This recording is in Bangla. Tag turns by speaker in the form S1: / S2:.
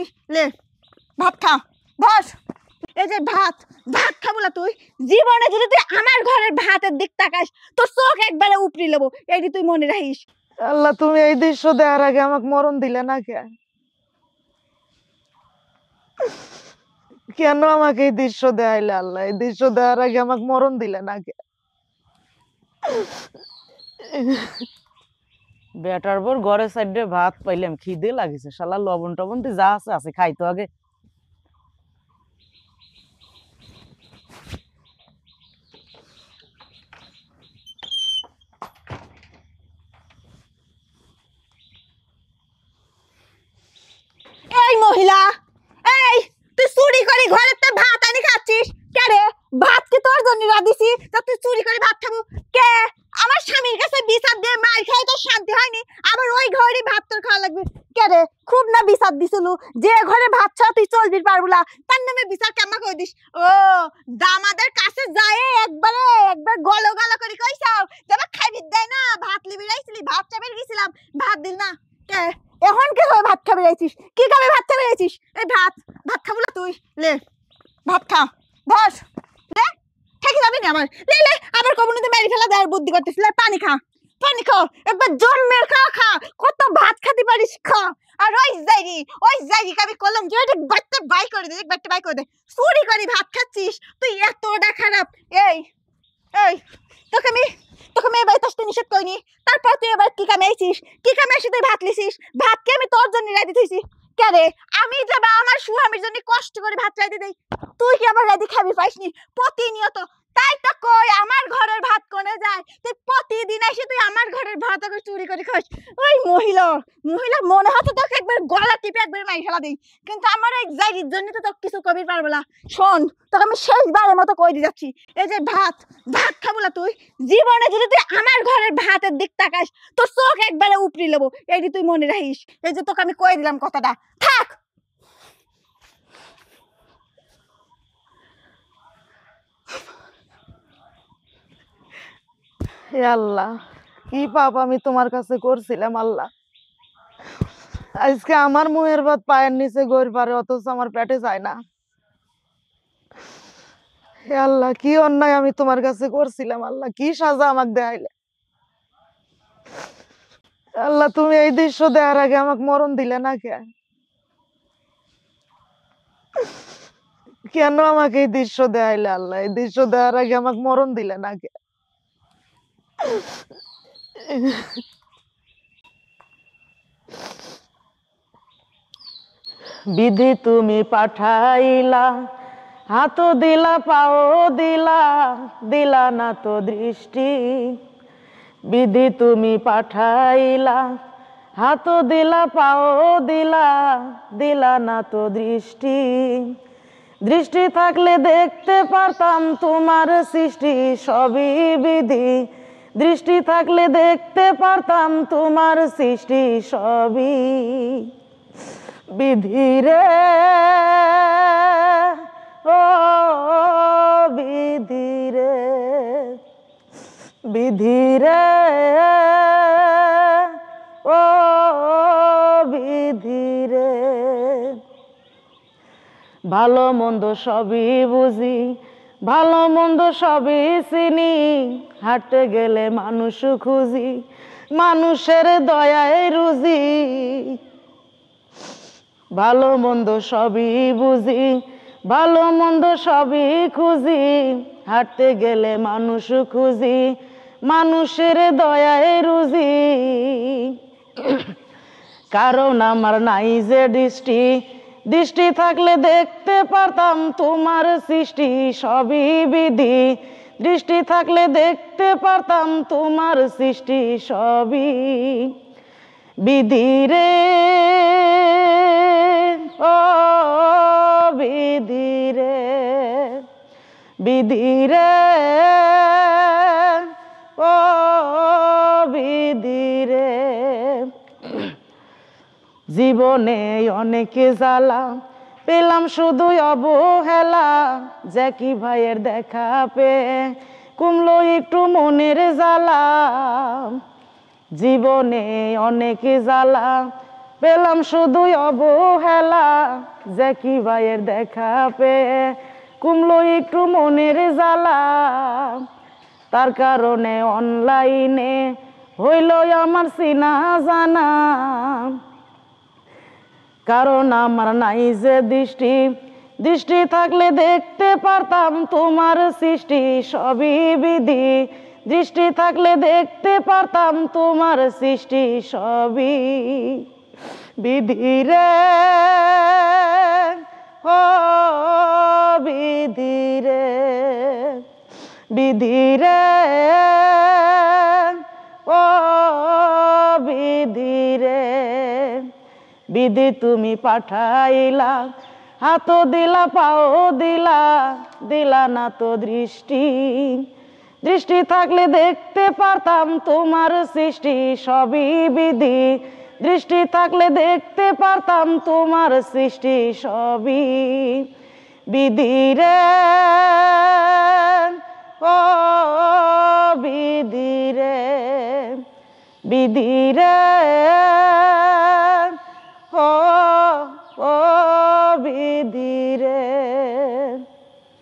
S1: তুই লে ভাত খা বস এই যে ভাত ভাত খাবো না তুই জীবনে যদি তুই আমার ঘরের ভাতের দিক তাকাস তোর চোখ একবারে উপরি লেবো এইটি তুই মনে রাখিস।
S2: আল্লাহ তুমি এই দৃশ্য দেখার আগে আমাকে মরণ দিলে না কে? কেন আমাকে এই দৃশ্য দেখাইলে আল্লাহ? এই দৃশ্য দেখার আগে আমাকে মরণ দিলে না কে? বেটার পর ঘরের সাইডে ভাত পাইলাম, খিদে লাগিছে, শালা লবণ টবণ যা আছে আছে খাইতো আগে।
S1: এই মহিলা এই তুই চুরি করে ঘরের তো ভাত আনি খাচ্ছিস কে রে? ভাত কি তোর জন্য রাঁধিছি তা তুই চুরি করে ভাত খাবো কে? আমার স্বামীর কাছে বিচার দিয়ে মার খাই তোর শান্তি হয়নি, আবার ওই ঘরে ভাত তোর খাওয়া লাগবে কে রে? খুব না বিচার দিছিল যে ঘরে ভাত ছাড়া তুই চলবি পারবো না, তার নামে বিচার কেমন করে দিস? ও দামাদের কাছে যায় একবার গলো গলো করে কইছাও যাবা খাইবি দেয় না, ভাত লিবি রাইছিলি, ভাত চাপের গেছিলাম, ভাত দিল না কে? এখন কি হবে ভাত খাবে যাইছিস? কি খাবে ভাত খাবে যাইছিস? এই ভাত ভাত খাবো না তুই লে ভাত খা বস লে ঠেকে যাবি না আমার লে লে আবার কবনতে মেরে ফেলা দেওয়ার বুদ্ধি করতেছিল। পানি খা পানি খা একবার জন্মের খা খা কত ভাত খেতে পারিস খা। আর ওই জাইরি আমি কলম যে বাচ্চা বাই করে দে, বাচ্চা বাই করে দে, চুরি করে ভাত খাচ্ছিস তুই, এতটা খারাপ। এই এই তোকে আমি এবার আসতে নিষেধ করিনি, তারপর তুই এবার কি কামে আইছিস? কি কামে এসে তুই ভাত লিছিস? ভাতকে আমি তোর জন্য রাঁধি থইছি কে রে? আমি যাবা আমার স্বামীর জন্য কষ্ট করে ভাত রাঁধি দেই, তুই কি আবার রাঁধি খাবি পাইসনি প্রতিনিয়ত? তাই তো কই আমার ঘরের ভাত কোনে যায়, তুই প্রতিদিন এসে তুই আমার ঘরের ভাত আগে চুরি করে খাস। ওই মহিলা মনে হচ্ছে তোকে একবার গলা টিপে একবার মাই ফেলা দিই, কিন্তু আমার এই জাইরির জন্য তো তোকে কিছু কবি পারবো না। শোন তোকে আমি শেষবারের মতো কই দিয়ে যাচ্ছি, এই যে ভাত ভাত খাবো না তুই জীবনে যদি তুই আমার ঘরের ভাতের দিক তাকাস তোর চোখ একবারে উপরি লেবো এইটি তুই মনে রাখিস। এই যে তোকে আমি কই দিলাম কথাটা, থাক।
S2: হে আল্লাহ, কি পাপ আমি তোমার কাছে করছিলাম আল্লাহ? আজকে আমার মুহের ভাত পায়ের নিচে গড় পারে, অথচ আমার পেটে যায় না। হে আল্লাহ, কি অন্যায় আমি তোমার কাছে করছিলাম আল্লাহ? কি সাজা আমাকে দেখাইলে আল্লাহ? তুমি এই দৃশ্য দেখার আগে আমাকে মরণ দিলে না কে? কেন আমাকে এই দৃশ্য দেখাইলে আল্লাহ? এই দৃশ্য দেখার আগে আমাকে মরণ দিলে না কে? বিধি তুমি পাঠাইলা, হাত দিলা পাও দিলা, দিলা না তো দৃষ্টি। বিধি তুমি পাঠাইলা, হাত দিলা পাও দিলা, দিলা না তো দৃষ্টি। দৃষ্টি থাকলে দেখতে পারতাম তোমার সৃষ্টি সবই বিধি। দৃষ্টি থাকলে দেখতে পারতাম তোমার সৃষ্টি সবই বিধি রে। ও বিধি রে, বিধি রে, ও বিধি রে। ভালো মন্দ সবই বুঝি, ভালো মন্দ সবই চিনি, হাঁটতে গেলে মানুষ খুঁজি, মানুষের দয়ায় রুজি। ভালো মন্দ সবই বুঝি, ভালো মন্দ সবই খুঁজি, হাঁটতে গেলে মানুষ খুঁজি, মানুষের দয়ায় রুজি। কারণ আমার নাই যে দৃষ্টি, দৃষ্টি থাকলে দেখতে পারতাম তোমার সৃষ্টি সবই বিধি। দৃষ্টি থাকলে দেখতে পারতাম তোমার সৃষ্টি সবই বিধি রে। ও বিধি রে, বিধি রে, ও বিধি রে। জীবনে অনেকে জ্বালা পেলাম শুধু অবহেলা, জ্যাকি ভাইয়ের দেখা পেয়ে কমলো একটু মনের জ্বালা। জীবনে অনেকে জ্বালা পেলাম শুধু অবহেলা, জ্যাকি ভাইয়ের দেখা পেয়ে কুমলো একটু মনের জ্বালা। তার কারণে অনলাইনে হইল আমার চিনা জানা। কারণ আমার নাই যে দৃষ্টি, দৃষ্টি থাকলে দেখতে পারতাম তোমার সৃষ্টি সবই বিধি। দৃষ্টি থাকলে দেখতে পারতাম তোমার সৃষ্টি সবই বিধি রে, ও বিধি রে, বিধি রে, ও বিধি রে। বিধি তুমি পাঠাইলা, হাতও দিলা পাও দিলা, দিলা না তো দৃষ্টি। দৃষ্টি থাকলে দেখতে পারতাম তোমার সৃষ্টি সবই বিধি। দৃষ্টি থাকলে দেখতে পারতাম তোমার সৃষ্টি সবই বিধি রে, ও বিধি রে, বিধি রে, ও ও বিধি